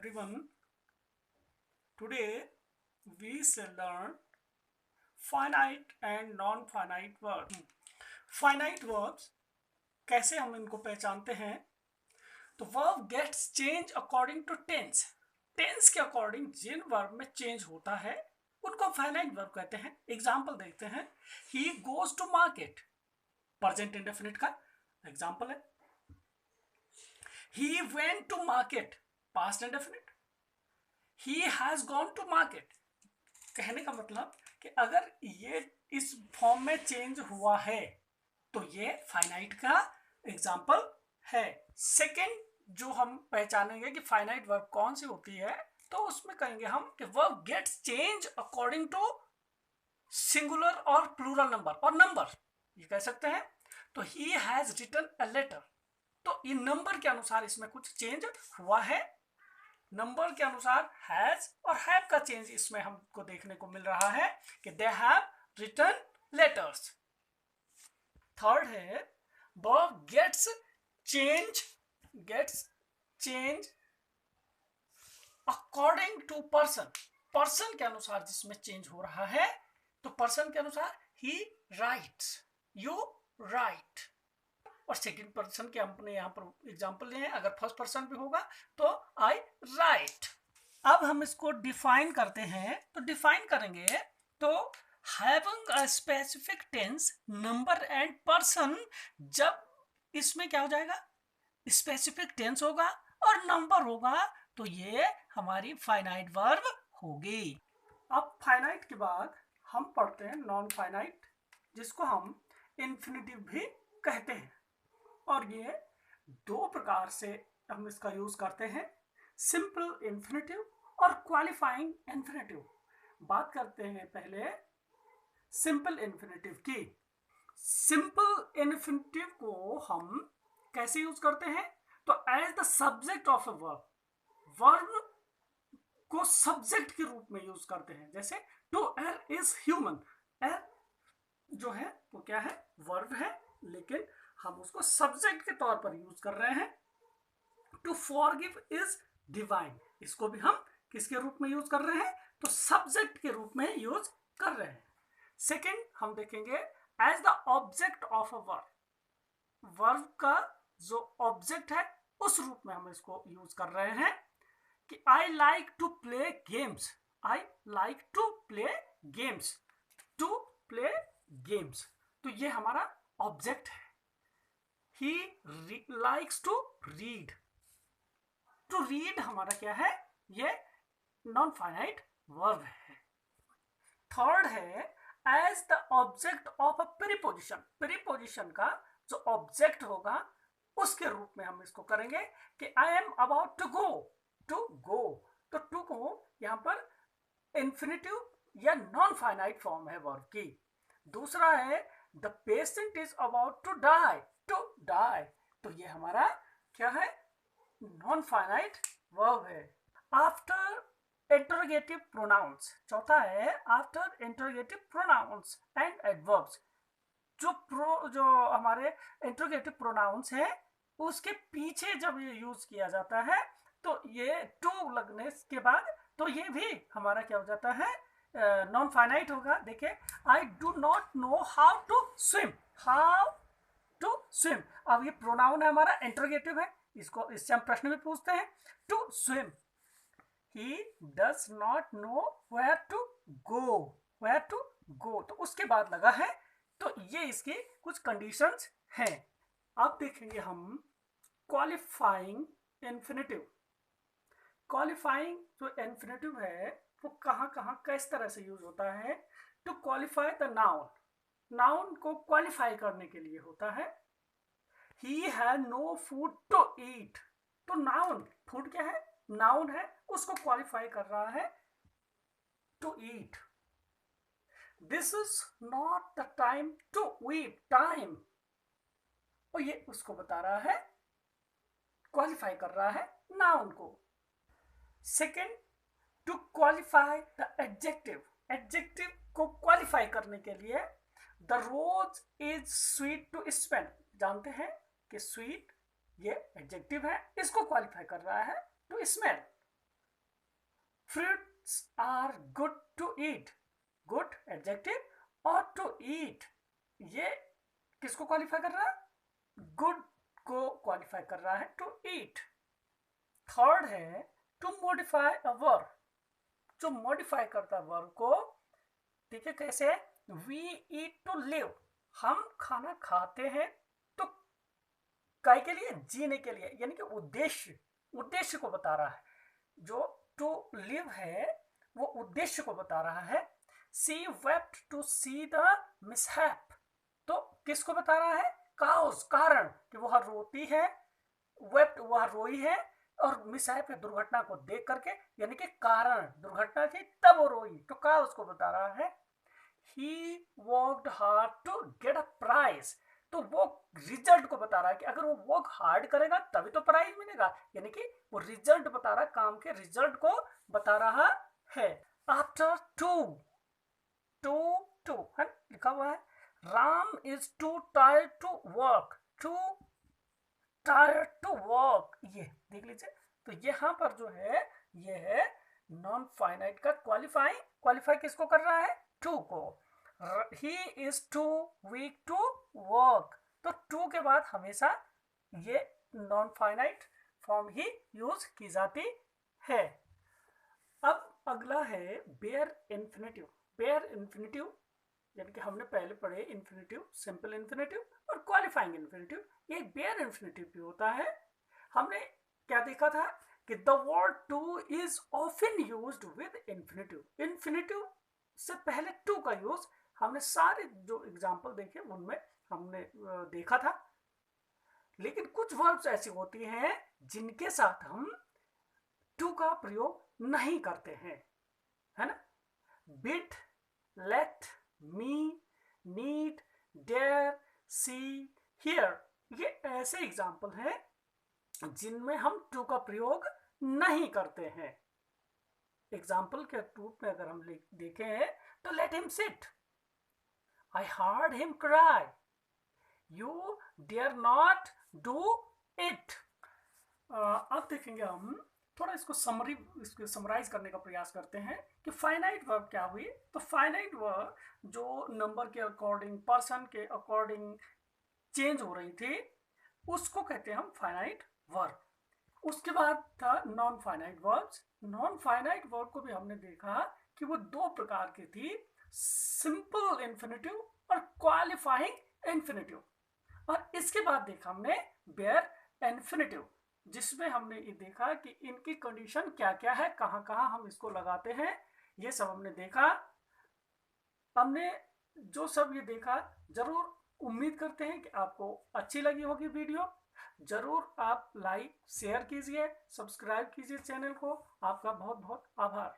everyone. Today we shall learn finite and non-finite verbs. Finite verbs कैसे हम इनको पहचानते हैं? तो verb gets change according to tense. Tense के अकॉर्डिंग जिन वर्ब में चेंज होता है उनको फाइनाइट वर्ब कहते हैं. एग्जाम्पल देखते हैं. He goes to market present indefinite का एग्जाम्पल है. He went to market past indefinite. He has gone to market. कहने का मतलब कि अगर ये इस फॉर्म में चेंज हुआ है तो ये फाइनाइट का एग्जाम्पल है. सेकेंड जो हम पहचानेंगे कि फाइनाइट वर्ब कौन सी होती है तो उसमें कहेंगे हम कि verb gets change according to singular और प्लूरल नंबर और नंबर ये कह सकते हैं. तो he has written a letter. तो इन नंबर के अनुसार इसमें कुछ चेंज हुआ है. नंबर के अनुसार हैज और हैव का चेंज इसमें हमको देखने को मिल रहा है कि they have written letters. Third है verb gets change according to person. Person के अनुसार जिसमें चेंज हो रहा है तो पर्सन के अनुसार ही राइट्स, यू राइट. और सेकंड पर्सन के हमने यहाँ पर एग्जांपल लिए हैं. अगर फर्स्ट पर्सन भी होगा तो आई राइट. अब हम इसको डिफाइन करते हैं. तो डिफाइन करेंगे तो having a specific tense, number and person. जब इसमें क्या हो जाएगा, स्पेसिफिक टेंस होगा और नंबर होगा तो ये हमारी फाइनाइट वर्ब होगी. अब फाइनाइट के बाद हम पढ़ते हैं नॉन फाइनाइट, जिसको हम इन्फिनिटिव भी कहते हैं. और ये दो प्रकार से हम इसका यूज करते हैं, सिंपल इन्फिनिटिव और क्वालिफाइंग इन्फिनिटिव. बात करते हैं पहले सिंपल इन्फिनिटिव की. सिंपल इन्फिनिटिव को हम कैसे यूज करते हैं? तो as the subject of a verb, verb को सब्जेक्ट के रूप में यूज करते हैं. जैसे टू एर इज ह्यूमन. एर जो है वो क्या है, वर्ब है, लेकिन हम उसको सब्जेक्ट के तौर पर यूज कर रहे हैं. To forgive is divine. इसको भी हम किसके रूप में यूज कर रहे हैं? तो सब्जेक्ट के रूप में यूज कर रहे हैं. सेकेंड हम देखेंगे as the object of a verb. Verb का जो ऑब्जेक्ट है उस रूप में हम इसको यूज कर रहे हैं कि I like to play games. I like to play games. To play games तो ये हमारा ऑब्जेक्ट है. He likes to read. To read हमारा क्या है, ये नॉन फाइनाइट वर्ब है. थर्ड है as the object of a preposition. Preposition का जो ऑब्जेक्ट होगा उसके रूप में हम इसको करेंगे कि I am about to go. To go तो टू को यहां पर इन्फिनिटिव या नॉन फाइनाइट फॉर्म है वर्ब की. दूसरा है the patient is about to die. To die तो ये हमारा क्या है, नॉन फाइनाइट वर्ब है. After interrogative pronouns. चौथा है after interrogative pronouns and adverbs. जो हमारे इंटरोगेटिव प्रोनाउंस है उसके पीछे जब ये यूज किया जाता है तो ये टू लगने के बाद तो ये भी हमारा क्या हो जाता है, नॉन फाइनाइट होगा. देखिए I do not know how to swim. How to swim. अब ये प्रोनाउन है हमारा, इंटरोगेटिव है, इससे हम प्रश्न भी पूछते हैं. To swim. He does not know where to go. Where to go तो उसके बाद लगा है. तो ये इसकी कुछ कंडीशंस हैं. अब देखेंगे हम क्वालिफाइंग इन्फिनिटिव. क्वालिफाइंग जो इन्फिनिटिव है वो कहाँ कहाँ किस तरह से यूज होता है? To qualify the noun. Noun को क्वालिफाई करने के लिए होता है. He had no food to eat. तो नाउन, फूड क्या है, नाउन है, उसको क्वालिफाई कर रहा है to eat. This is not the time to weep. Time और ये उसको बता रहा है, क्वालिफाई कर रहा है नाउन को. Second to qualify the adjective. Adjective को क्वालिफाई करने के लिए the rose is sweet to smell. जानते हैं कि स्वीट ये एडजेक्टिव है, इसको क्वालिफाई कर रहा है to smell. fruits are good to eat. Good adjective और to eat ये किसको क्वालिफाई कर रहा है? गुड को क्वालिफाई कर रहा है, टू ईट। थर्ड है टू मॉडिफाई अ वर्ब, जो मॉडिफाई करता है वर्ब को, ठीक है, कैसे? वी ईट टू लिव, हम खाना खाते हैं तो काय के लिए? जीने के लिए, यानी कि उद्देश्य, उद्देश्य को बता रहा है। जो टू लिव है वो उद्देश्य को बता रहा है। She wept to see the mishap, तो किसको बता रहा है? काउस, कारण, कि वह रोती है, वेप्ट वह रोई है, और मिसहैप दुर्घटना को देख करके, यानी कि कारण, दुर्घटना थी तब वो रोई, तो काउस को बता रहा है। He worked hard to get a prize, तो वो रिजल्ट को बता रहा है कि अगर वो वर्क हार्ड करेगा तभी तो प्राइज मिलेगा, यानी कि वो रिजल्ट बता रहा है, काम के रिजल्ट को बता रहा है। आफ्टर टू है लिखा हुआ है। Ram is too tired to work, too tired to work, ये देख लीजिए। तो यहाँ पर जो है ये है नॉन फाइनाइट का क्वालिफाई, क्वालिफाई किसको कर रहा है? टू को। He is too weak to work, तो टू के बाद हमेशा ये नॉन फाइनाइट फॉर्म ही यूज की जाती है। अब अगला है बेयर इन्फिनेटिव। बेयर इन्फिनेटिव यानी कि हमने पहले पढ़े इन्फिनेटिव, सिंपल इन्फिनेटिव और क्वालिफाइंग इन्फिनेटिव, ये बेयर इन्फिनेटिव भी होता है। हमने क्या देखा था कि the word two is often used with infinitive, infinitive से पहले टू का यूज हमने सारे जो एग्जाम्पल देखे उनमें हमने देखा था। लेकिन कुछ वर्ब्स ऐसी होती हैं जिनके साथ हम टू का प्रयोग नहीं करते हैं, है ना? Bid, let, me, need, dare, see, hear, ये ऐसे एग्जाम्पल हैं जिनमें हम टू का प्रयोग नहीं करते हैं। एग्जाम्पल के रूप में अगर हम देखें तो let him sit, I heard him cry, you dare not do it. अब देखेंगे हम थोड़ा इसको समराइज करने का प्रयास करते हैं कि फाइनाइट वर्ब क्या हुई। तो फाइनाइट वर्ब जो नंबर के अकॉर्डिंग, पर्सन के अकॉर्डिंग चेंज हो रही थी, उसको कहते हैं हम फाइनाइट वर्ब। उसके बाद था non finite verbs. Non finite verb को भी हमने देखा कि वो दो प्रकार की थी, सिंपल इन्फिनेटिव और क्वालिफाइंग इन्फिनेटिव। और इसके बाद देखा हमने बेयर इन्फिनेटिव, जिसमें हमने ये देखा कि इनकी कंडीशन क्या क्या है, कहाँ कहाँ हम इसको लगाते हैं, ये सब हमने देखा। हमने जो सब ये देखा, जरूर उम्मीद करते हैं कि आपको अच्छी लगी होगी वीडियो। जरूर आप लाइक शेयर कीजिए, सब्सक्राइब कीजिए चैनल को। आपका बहुत बहुत आभार।